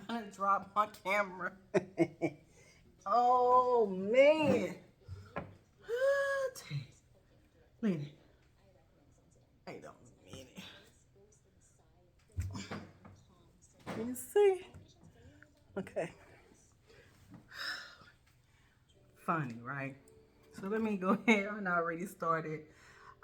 I dropped my camera. Oh man. Lean it. Wait a minute. Can you see? Okay. Funny, right? So let me go ahead. I already started.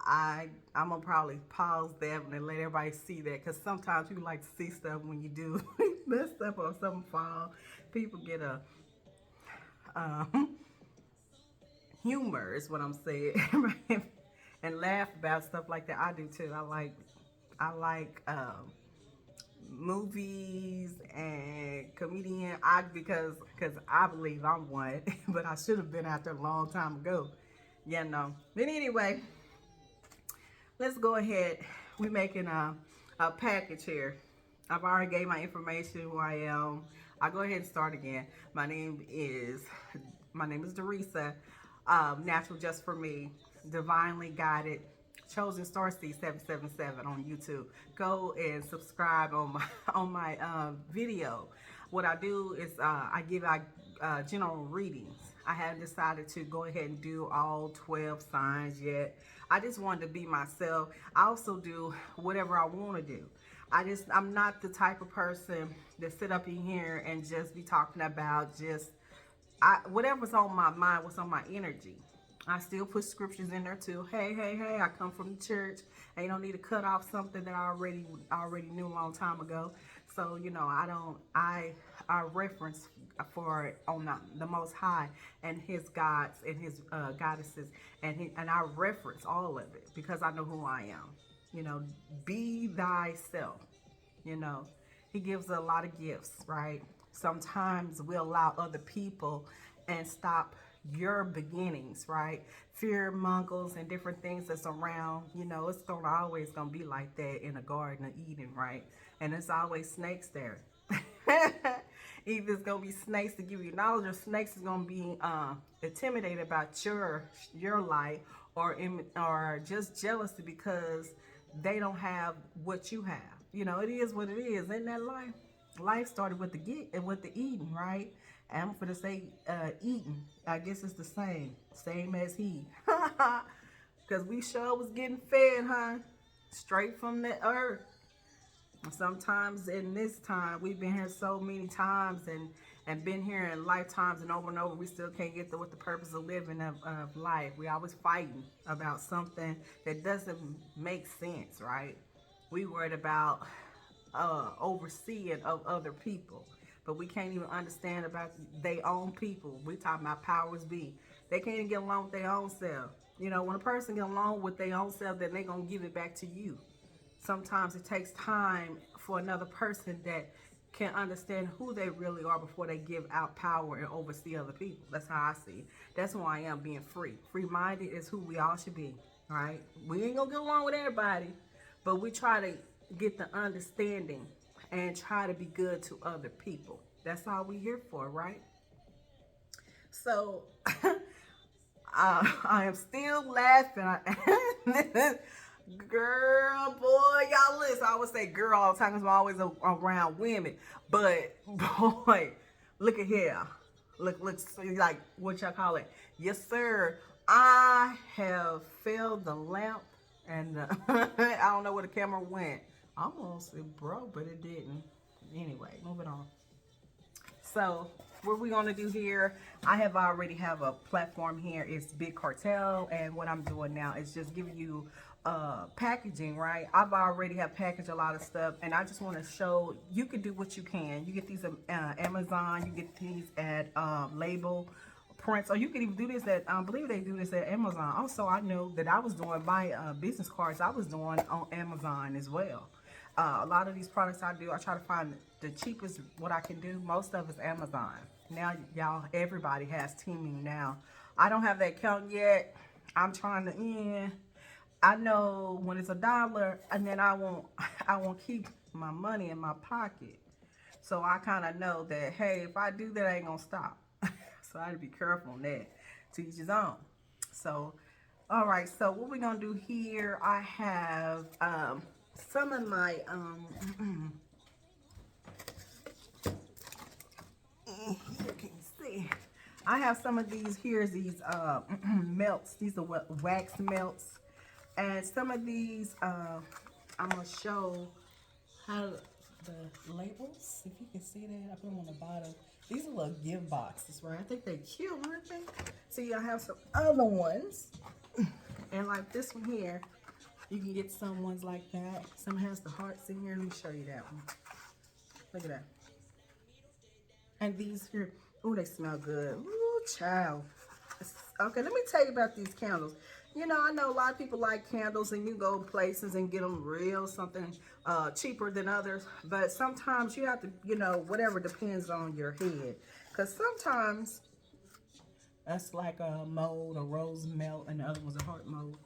I'm gonna probably pause that and let everybody see that, because sometimes people like to see stuff when you do mess up or something fall. People get a um, humor is what I'm saying, right? And laugh about stuff like that. I do too. I like movies and comedian. Because I believe I'm one, but I should have been out there a long time ago. Yeah, no. But anyway, let's go ahead. We're making a package here. I've already gave my information, who I am. I'll go ahead and start again. My name is Teresa. Natural Just for Me, Divinely Guided, Chosen Star Seed 777 on YouTube. Go and subscribe on my video. What I do is I give out general readings. I haven't decided to go ahead and do all 12 signs yet. I just wanted to be myself. I also do whatever I want to do. I'm not the type of person that sit up in here and just be talking about just whatever's on my mind, what's on my energy. I still put scriptures in there too. Hey, hey, hey! I come from the church. And you don't need to cut off something that I already knew a long time ago. So I don't. I reference for it on the Most High and His gods and His goddesses, and I reference all of it because I know who I am. Be thyself. You know, He gives a lot of gifts, right? Sometimes we allow other people and stop your beginnings, right? Fear mongers and different things that's around, it's always gonna be like that in the Garden of Eden, right? And there's always snakes there. Either it's gonna be snakes to give you knowledge, or snakes is gonna be intimidated about your life, or just jealousy because they don't have what you have. It is what it is. Isn't that life? Life started with the eating, right? And I'm gonna say eating. I guess it's the same as he, because we sure was getting fed, huh? Straight from the earth. Sometimes in this time, we've been here so many times and been here in lifetimes and over, we still can't get to what the purpose of living of life. We always fighting about something that doesn't make sense, right? We worried about overseeing of other people, but we can't even understand about their own people. We talking about powers be. They can't even get along with their own self. When a person get along with their own self, then they gonna give it back to you. Sometimes it takes time for another person that can understand who they really are before they give out power and oversee other people. That's how I see it. That's who I am, being free. Free-minded is who we all should be, right? We ain't gonna get along with everybody, but we try to get the understanding and try to be good to other people. That's all we here for, right? So I am still laughing. Girl, boy, y'all listen. I always say girl all the time because I'm always around women. But boy, look at here. Look, so like what y'all call it? Yes, sir. I have filled the lamp, and I don't know where the camera went. Almost it broke, but it didn't. Anyway, moving on. So what we're gonna do here, I have already have a platform here. It's Big Cartel, and what I'm doing now is just giving you packaging, right? I've already have packaged a lot of stuff, and I just want to show you can do what you can. You get these Amazon, you get these at Label Prints, or you can even do this at I believe they do this at Amazon. Also, I know that I was doing my business cards, I was doing on Amazon as well. A lot of these products I try to find the cheapest what I can do. Most of it's Amazon. Now, y'all, everybody has teaming now. I don't have that account yet. I'm trying to end. I know when it's $1, and then I won't keep my money in my pocket. So I kind of know that, hey, if I do that, I ain't gonna stop. So I have to be careful on that. To each his own. So, all right. So what we're gonna do here, I have some of my, here can you see? I have some of these here, these melts. These are what wax melts. And some of these, I'm going to show how the labels, if you can see that, I put them on the bottom. These are little gift boxes, right? I think they're cute, aren't they? See, I have some other ones. And like this one here, you can get some ones like that. Some has the hearts in here. Let me show you that one. Look at that. And these here, oh, they smell good. Ooh, child. Okay, let me tell you about these candles. You know, I know a lot of people like candles, and you go places and get them real something cheaper than others. But sometimes you have to, you know, whatever depends on your head. Because sometimes that's like a mold, a rose melt, and the other one's a heart mold.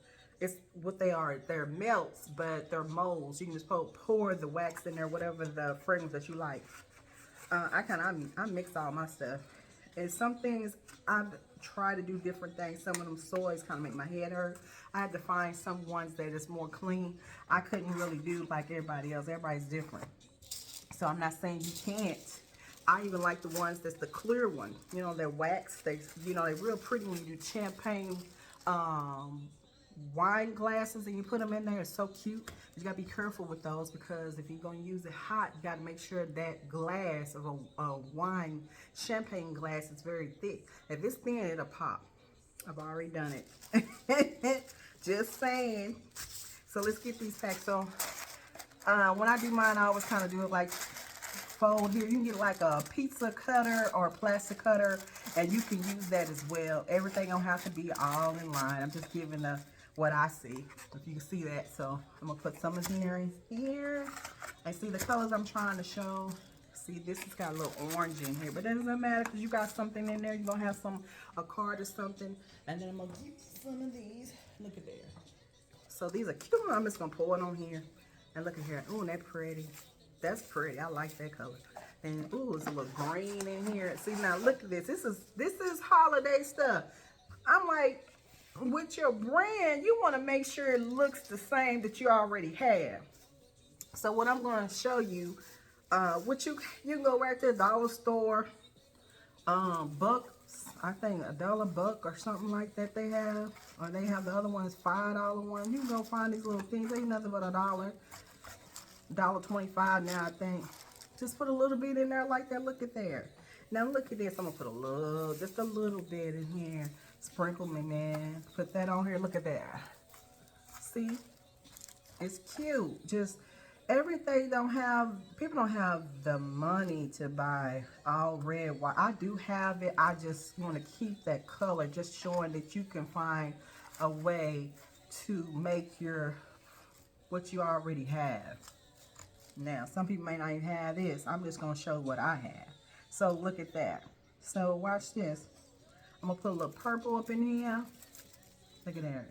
It's what they are. They're melts, but they're molds. You can just pour the wax in there, whatever the fragrance that you like. I mix all my stuff. And some things I've tried to do different things. Some of them soys kind of make my head hurt. I had to find some ones that is more clean. I couldn't really do like everybody else. Everybody's different. So I'm not saying you can't. I even like the ones that's the clear one. You know, they're wax. They, you know, they're real pretty when you do champagne wine glasses and you put them in there. It's so cute. You gotta be careful with those, because if you're gonna use it hot, you gotta make sure that glass of a wine champagne glass is very thick. If it's thin, it'll pop. I've already done it. Just saying. So let's get these packed. So when I do mine, I always kind of do it like fold here. You can get like a pizza cutter or a plastic cutter, and you can use that as well. Everything don't have to be all in line. I'm just giving what I see, if you can see that. So I'm gonna put some in here. And see the colors I'm trying to show. See, this has got a little orange in here, but that doesn't matter because you got something in there. You're gonna have a card or something. And then I'm gonna get some of these. Look at there. So these are cute. I'm just gonna pour it on here. And look at here. Oh, that's pretty. That's pretty. I like that color. And ooh, it's a little green in here. See, now look at this. This is holiday stuff. I'm like, with your brand, you want to make sure it looks the same that you already have. So what I'm going to show you, what you can go right there, dollar store, bucks. I think $1 buck or something like that they have, or they have the other ones $5 one. You can go find these little things. Ain't nothing but $1, $1.25 now, I think. Just put a little bit in there like that. Look at there. Now look at this. I'm gonna put just a little bit in here. Sprinkle me, man. Put that on here. Look at that. See? It's cute. Just everything people don't have the money to buy all red, white. I do have it. I just want to keep that color, just showing that you can find a way to make what you already have. Now, some people may not even have this. I'm just going to show what I have. So look at that. So watch this. I'm going to put a little purple up in here. Look at that.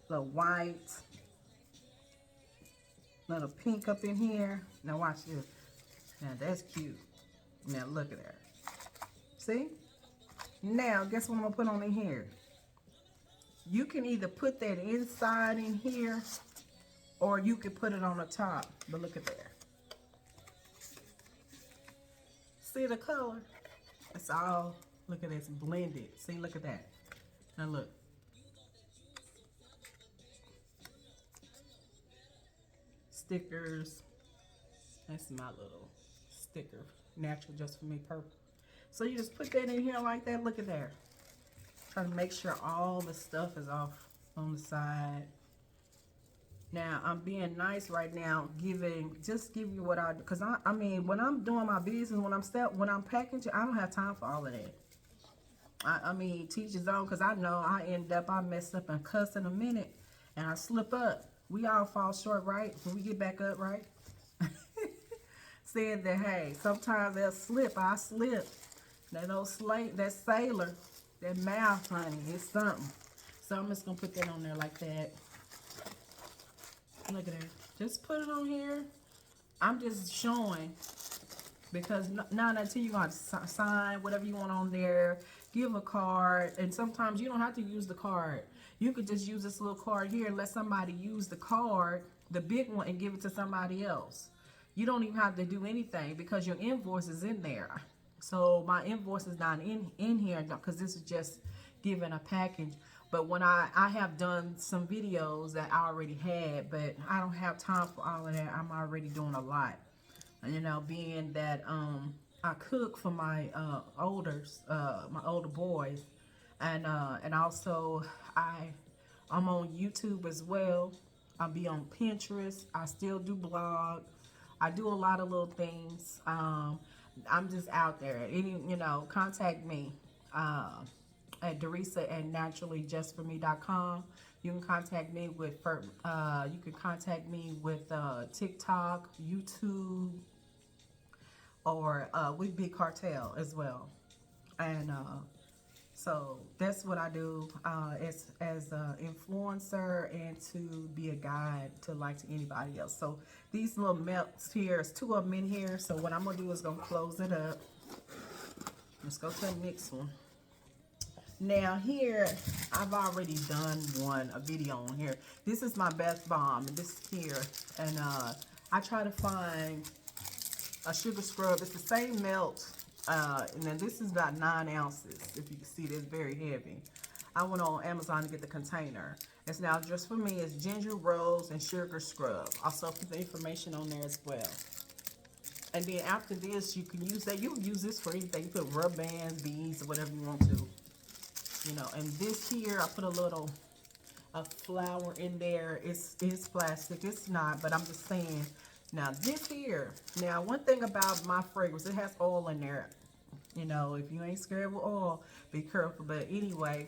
A little white. Little pink up in here. Now watch this. Now that's cute. Now look at that. See? Now guess what I'm going to put on in here? You can either put that inside in here, or you can put it on the top. But look at there. See the color? It's all, look at this, blended. See, look at that. Now look. Stickers. That's my little sticker. Natural just for me, purple. So you just put that in here like that. Look at there. Try to make sure all the stuff is off on the side. Now, I'm being nice right now, just give you what I do. Because, I mean, when I'm doing my business, when I'm packaging, I don't have time for all of that. I mean, teach his own, because I know I mess up and cuss in a minute, and I slip up. We all fall short, right? When we get back up, right? Saying that, hey, sometimes they'll slip. I slip. That sailor, that mouth, honey, it's something. So I'm just going to put that on there like that. Look at that. Just put it on here. I'm just showing, because not until you're going to sign whatever you want on there, give a card, and sometimes you don't have to use the card. You could just use this little card here and let somebody use the card the big one and give it to somebody else. You don't even have to do anything because your invoice is in there. So my invoice is not in here because this is just giving a package. But when I have done some videos that I already had, but I don't have time for all of that. I'm already doing a lot. You know, being that I cook for my older boys, and also I'm on YouTube as well. I'll be on Pinterest. I still do blog. I do a lot of little things. I'm just out there. Contact me at Dorisa at NaturallyJFMD.com. You can contact me with TikTok, YouTube, or with Big Cartel as well. And so that's what I do as an influencer and to be a guide to anybody else. So these little melts here, there's 2 of them in here. So what I'm going to do is going to close it up. Let's go to the next one. Now here, I've already done a video on here. This is my bath bomb, and this here. And I try to find a sugar scrub. It's the same melt. And then this is about 9 ounces. If you can see, it's very heavy. I went on Amazon to get the container. It's now just for me. It's ginger, rose, and sugar scrub. Also put the information on there as well. And then after this, you can use that. You can use this for anything. You put rubber bands, beads, or whatever you want to. And this here, I put a flower in there. It's plastic. It's not, but I'm just saying. Now this here, one thing about my fragrance, it has oil in there. If you ain't scared with oil, be careful. But anyway,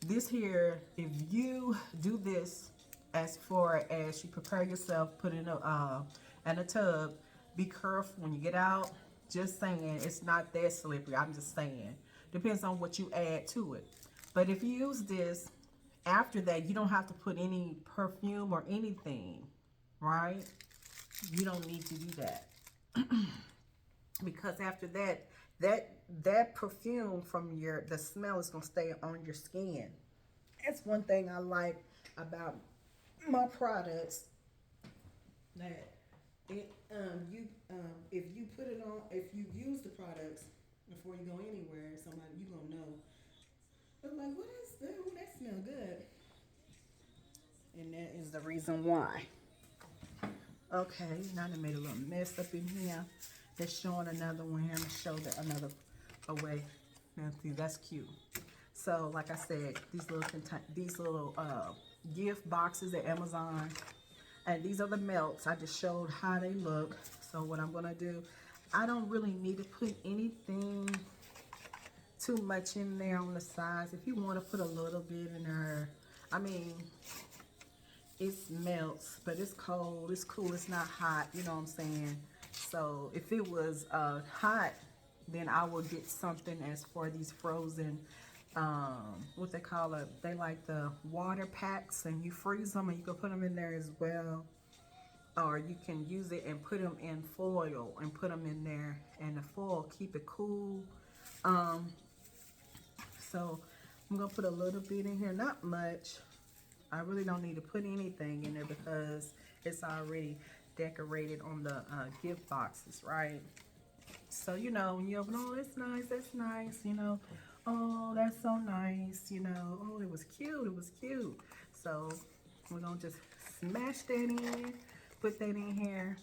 this here, if you do this as far as you prepare yourself, put in a tub, be careful when you get out. Just saying, it's not that slippery. I'm just saying. Depends on what you add to it. But if you use this, after that, you don't have to put any perfume or anything, right? You don't need to do that. Because after that perfume from the smell is going to stay on your skin. That's one thing I like about my products. That if you put it on, if you use the products before you go anywhere, you gonna know. But like, what is that? Ooh, that smell good. And that is the reason why. Okay, now I made a little mess up in here. They're showing another one here. I'm gonna show another away. Now, see, that's cute. So, like I said, these little gift boxes at Amazon, and these are the melts. I just showed how they look. So, what I'm gonna do, I don't really need to put anything too much in there on the sides. If you want to put a little bit in there, I mean. It melts, but it's cold, it's cool, it's not hot, you know what I'm saying? So if it was hot, then I would get something as for these frozen, what they call it, they like the water packs, and you freeze them and you can put them in there as well. Or you can use it and put them in foil and put them in there, and the foil keep it cool. So I'm gonna put a little bit in here, not much. I really don't need to put anything in there because it's already decorated on the gift boxes, right? So, when you open, oh, that's nice, oh, that's so nice, oh, it was cute. So, we're going to just smash that in, put that in here,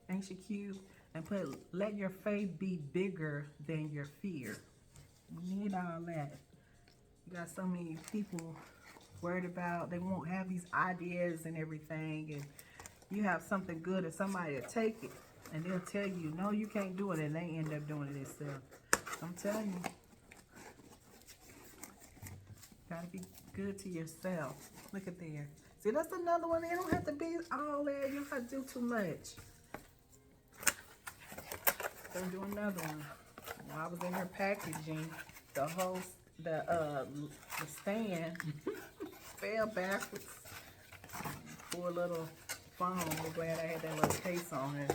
ain't she cute? And let your faith be bigger than your fear. We need all that. You got so many people worried about, they won't have these ideas and everything, and you have something good and somebody will take it and they'll tell you, no, you can't do it, and they end up doing it themselves. I'm telling you, gotta be good to yourself. Look at there. See, that's another one. It don't have to be all there. You don't have to do too much. Gonna do another one. While I was in here packaging, the stand fell backwards. Poor little phone. I'm glad I had that little case on it.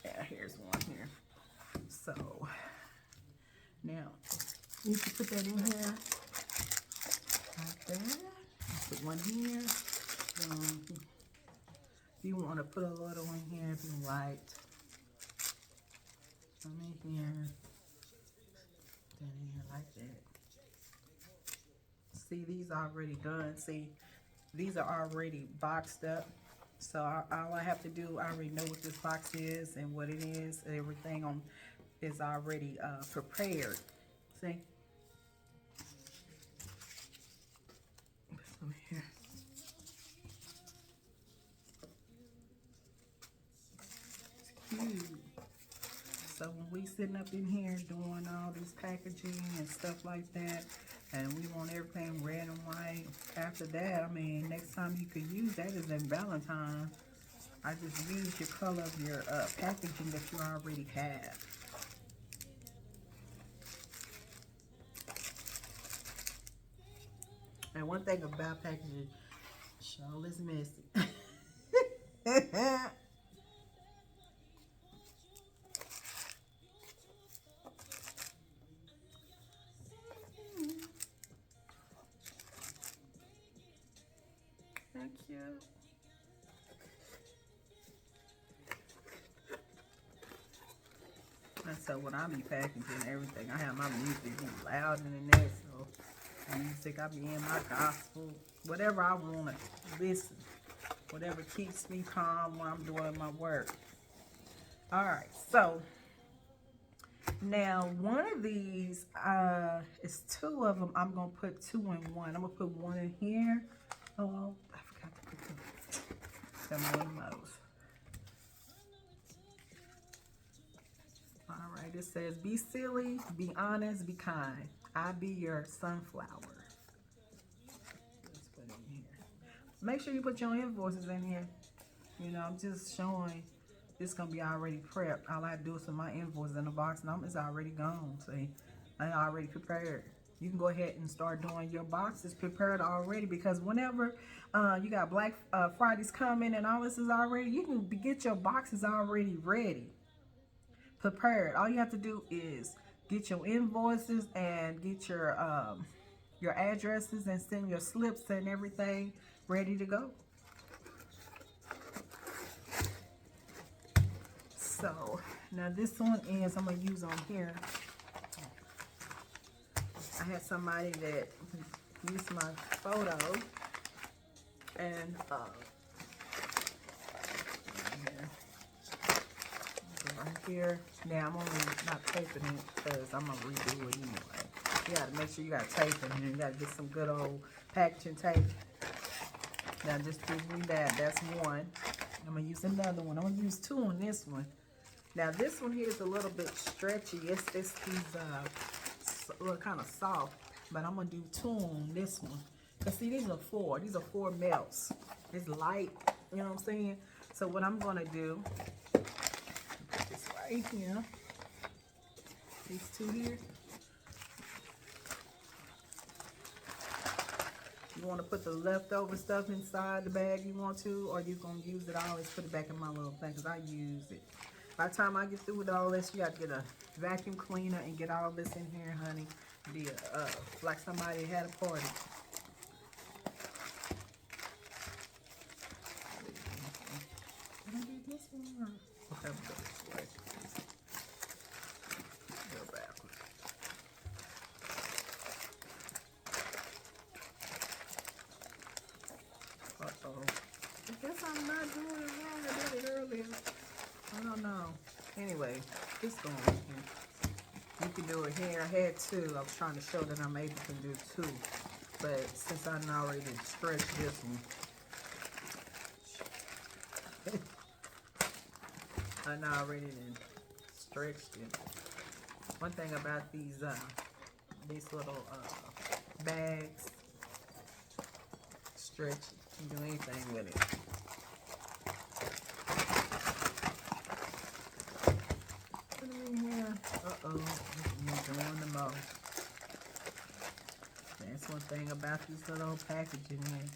Yeah, here's one here. So now you can put that in here like that. Put one here. You want to put a little in here if you like. Some in here. Then in here like that. See, these are already done. See, these are already boxed up. So all I have to do, I already know what this box is and what it is. Everything on is already prepared. See? Over here. It's cute. So when we sitting up in here doing all this packaging and stuff like that, and we want everything red and white, after that, I mean, next time you could use that is in Valentine's. I just use your color of your packaging that you already have. And one thing about packaging, sure is messy. Thank you. And so when I be packaging everything, I have my music be loud in there, so music, I be in my gospel, whatever I want to listen, whatever keeps me calm when I'm doing my work. All right, so now one of these is two of them. I'm gonna put two in one. I'm gonna put one in here. Oh, I forgot to put some one of those. All right, it says, be silly, be honest, be kind. I be your sunflower. Let's put it in here. Make sure you put your invoices in here. You know, I'm just showing it's going to be already prepped. All I have to do is put my invoices in the box, and it's already gone. See, I already prepared. You can go ahead and start doing your boxes prepared already, because whenever you got Black Fridays coming and all this is already, you can get your boxes already ready. Prepared. All you have to do is get your invoices and get your addresses and send your slips and everything ready to go. So now this one is, I'm gonna use on here. I had somebody that used my photo and right here. Now I'm only not taping it because I'm gonna redo it anyway. You gotta make sure you got tape in here. You gotta get some good old packaging tape. Now just give me that. That's one. I'm gonna use another one. I'm gonna use two on this one. Now this one here is a little bit stretchy. It's these look kind of soft, but I'm gonna do two on this one. Cause see, these are four. These are 4 melts. It's light. You know what I'm saying? So what I'm gonna do, put this right here. These two here. You want to put the leftover stuff inside the bag you want to, or you're going to use it. I always put it back in my little thing because I use it. By the time I get through with all this, you got to get a vacuum cleaner and get all this in here, honey. Be like somebody had a party. Can I do this one? Okay, I'm going this way. Go backwards. Uh-oh. I guess I'm not doing it wrong. I did it earlier. I don't know. Anyway, it's going in here. You can do it here. I had 2. I was trying to show that I'm able to do 2. But since I already stretched this one, I already stretched it. One thing about these little bags, stretch, you can do anything with it. Put them in here. Uh-oh, you're doing the most. That's one thing about these little packaging here.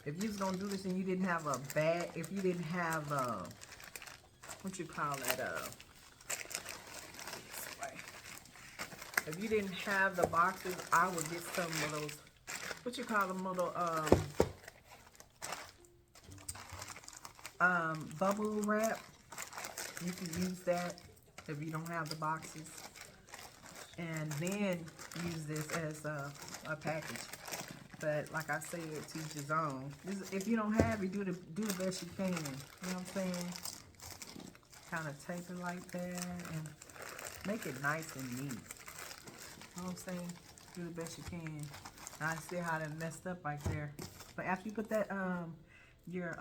If you was gonna do this and you didn't have a bag, if you didn't have what you call that, if you didn't have the boxes, I would get some of those, what you call them, little bubble wrap. You can use that if you don't have the boxes. And then use this as a package. But like I said, to each his own. If you don't have it, do the best you can. You know what I'm saying? Kind of tape it like that and make it nice and neat. You know what I'm saying? Do the best you can. I see how that messed up right there. But after you put that your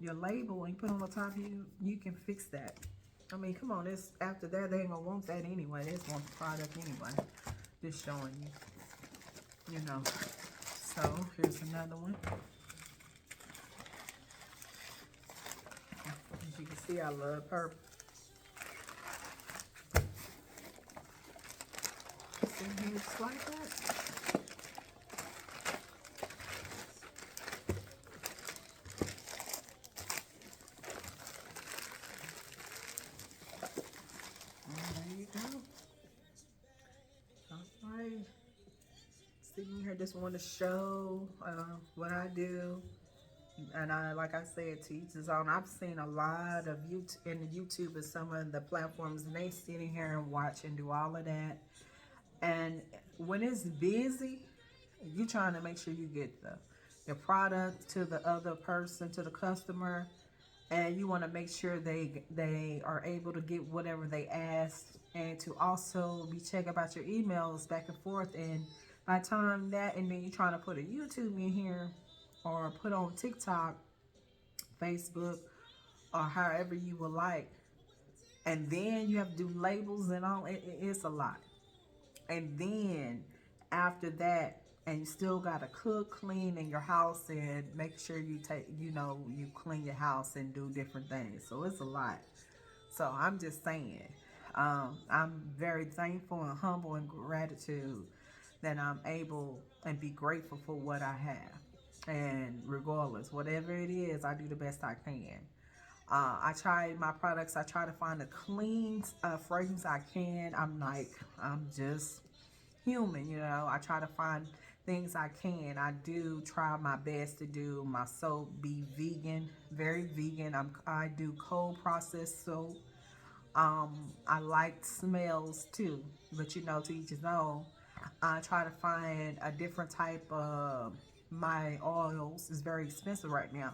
label and you put it on the top, you can fix that. I mean, come on, after that they ain't gonna want that anyway. They just want the product anyway. Just showing you. You know. So here's another one. As you can see, I love purple. See here, just like that. Sitting here, just want to show what I do, and like I said, to each his own. I've seen a lot of YouTube and some of the platforms, and they sitting here and watch and do all of that. And when it's busy, you trying to make sure you get your product to the other person, to the customer, and you want to make sure they are able to get whatever they asked, and to also be checking about your emails back and forth. And by the time that, and then you're trying to put a YouTube in here or put on TikTok, Facebook, or however you would like, and then you have to do labels and all, it's a lot. And then after that, and you still got to cook, clean in your house, and make sure you you clean your house and do different things. So it's a lot. So I'm just saying, I'm very thankful and humble and gratitude that I'm able and be grateful for what I have. And regardless, whatever it is, I do the best I can. I try my products. I try to find the clean fragrance I can. I'm just human, you know. I try to find things I can. I do try my best to do my soap be vegan, very vegan. I do cold processed soap. I like smells too, but you know, to each his own. I try to find a different type of my oils. It's very expensive right now,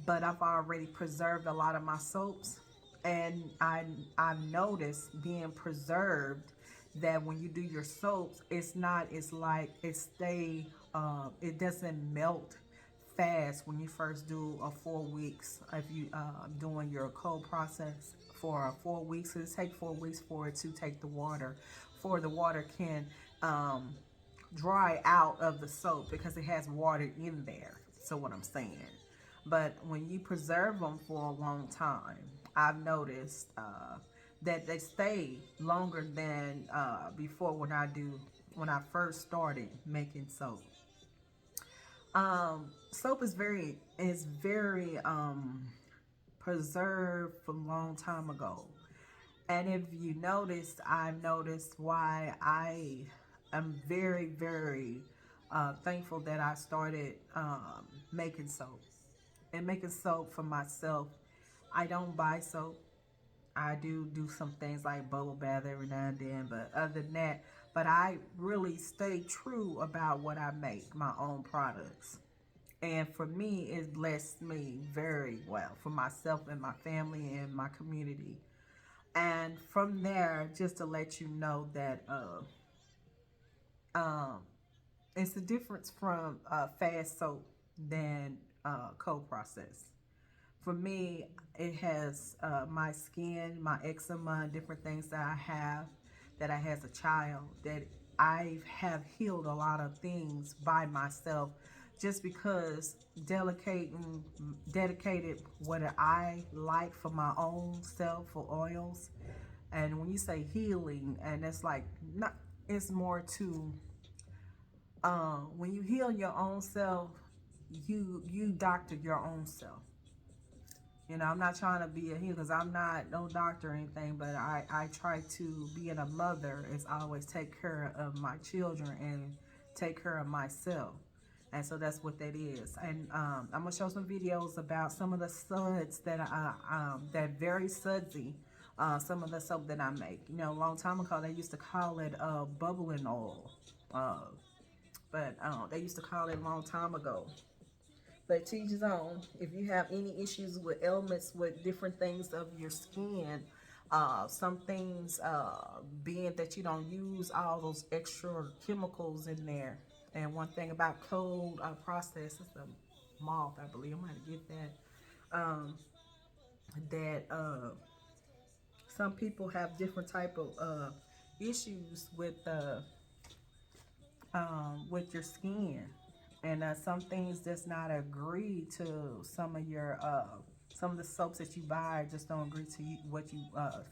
but I've already preserved a lot of my soaps, and I've noticed being preserved that when you do your soaps, it's like it doesn't melt fast when you first do a 4 weeks. If you doing your cold process for 4 weeks, it takes 4 weeks for it to take the water, for the water can dry out of the soap because it has water in there. So what I'm saying, but when you preserve them for a long time, I've noticed that they stay longer than before when I first started making soap. Soap is very preserved from a long time ago. And if you noticed, I've noticed why I am very, very thankful that I started making soap. And making soap for myself. I don't buy soap. I do some things like bubble bath every now and then, but other than that, but I really stay true about what I make, my own products. And for me, it blessed me very well, for myself and my family and my community. And from there, just to let you know that it's a difference from fast soap than cold process. For me, it has my skin, my eczema, different things that I had as a child, that I have healed a lot of things by myself, just because dedicated what I like for my own self, for oils. And when you say healing, and it's like, not, it's more to when you heal your own self, you doctor your own self. You know, I'm not trying to be a healer because I'm not no doctor or anything, but I try to, being a mother, is always take care of my children and take care of myself. And so that's what that is. And I'm gonna show some videos about some of the suds that that very sudsy. Some of the soap that I make. You know, a long time ago they used to call it bubbling oil. But they used to call it a long time ago. But to each his own. If you have any issues with ailments with different things of your skin, some things being that you don't use all those extra chemicals in there. And one thing about cold process is the moth, I believe. I'm going to get that. Some people have different type of issues with your skin, and some things does not agree to some of the soaps that you buy. Just don't agree to what you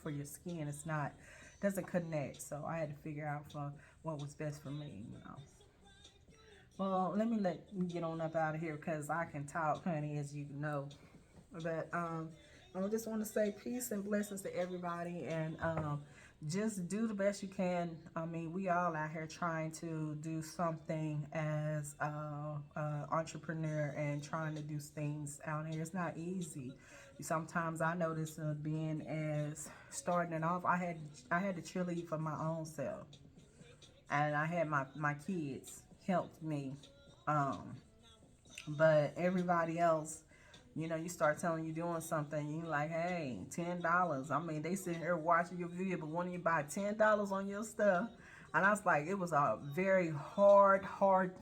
for your skin. It's not, doesn't connect. So I had to figure out for what was best for me, you know. Well, let me get on up out of here because I can talk, honey, as you know. But I just want to say peace and blessings to everybody, and just do the best you can. I mean, we all out here trying to do something as entrepreneur and trying to do things out here. It's not easy. Sometimes I notice being as starting off, I had to cheerlead for my own self, and I had my kids helped me, but everybody else, you know, you start telling you doing something, you like, hey, $10. I mean, they sitting here watching your video, but when you buy $10 on your stuff, and I was like, it was a very hard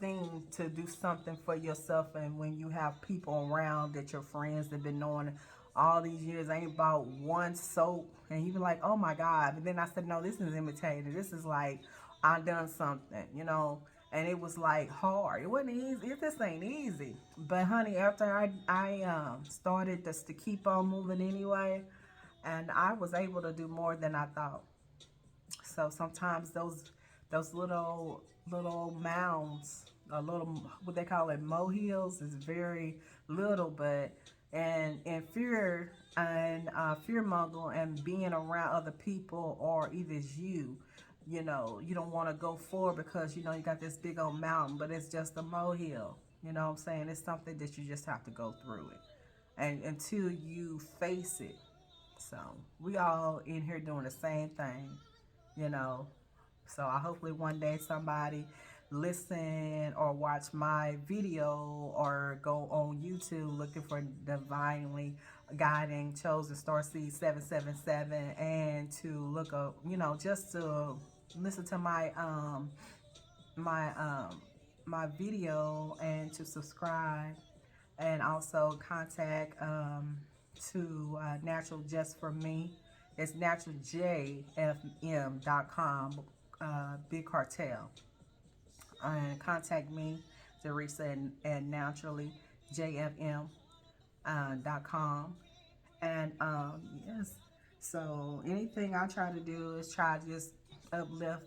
thing to do something for yourself. And when you have people around that your friends that been knowing all these years, ain't bought one soap, and you be like, oh my God. But then I said, no, this is imitated. This is like, I done something, you know. And it was like hard. It wasn't easy. This ain't easy. But honey, after I started just to keep on moving anyway, and I was able to do more than I thought. So sometimes those little mounds, what they call it, molehills, is very little, but and fear and fearmonger and being around other people, or either you know, you don't want to go forward because, you know, you got this big old mountain, but it's just a molehill. You know what I'm saying? It's something that you just have to go through it. And until you face it. So we all in here doing the same thing, you know. So I hopefully one day somebody listen or watch my video or go on YouTube looking for Divinely Guiding Chosen Starseed 777, and to look up, you know, just to listen to my my video, and to subscribe, and also contact to Natural Just For Me. It's NaturallyJFMD.com, Big Cartel. And contact me, Teresa, at NaturallyJFM.com. And yes, so anything I try to do is try to just uplift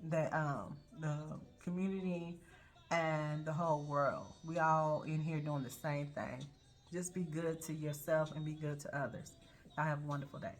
the community and the whole world. We all in here doing the same thing. Just be good to yourself and be good to others. Y'all have a wonderful day.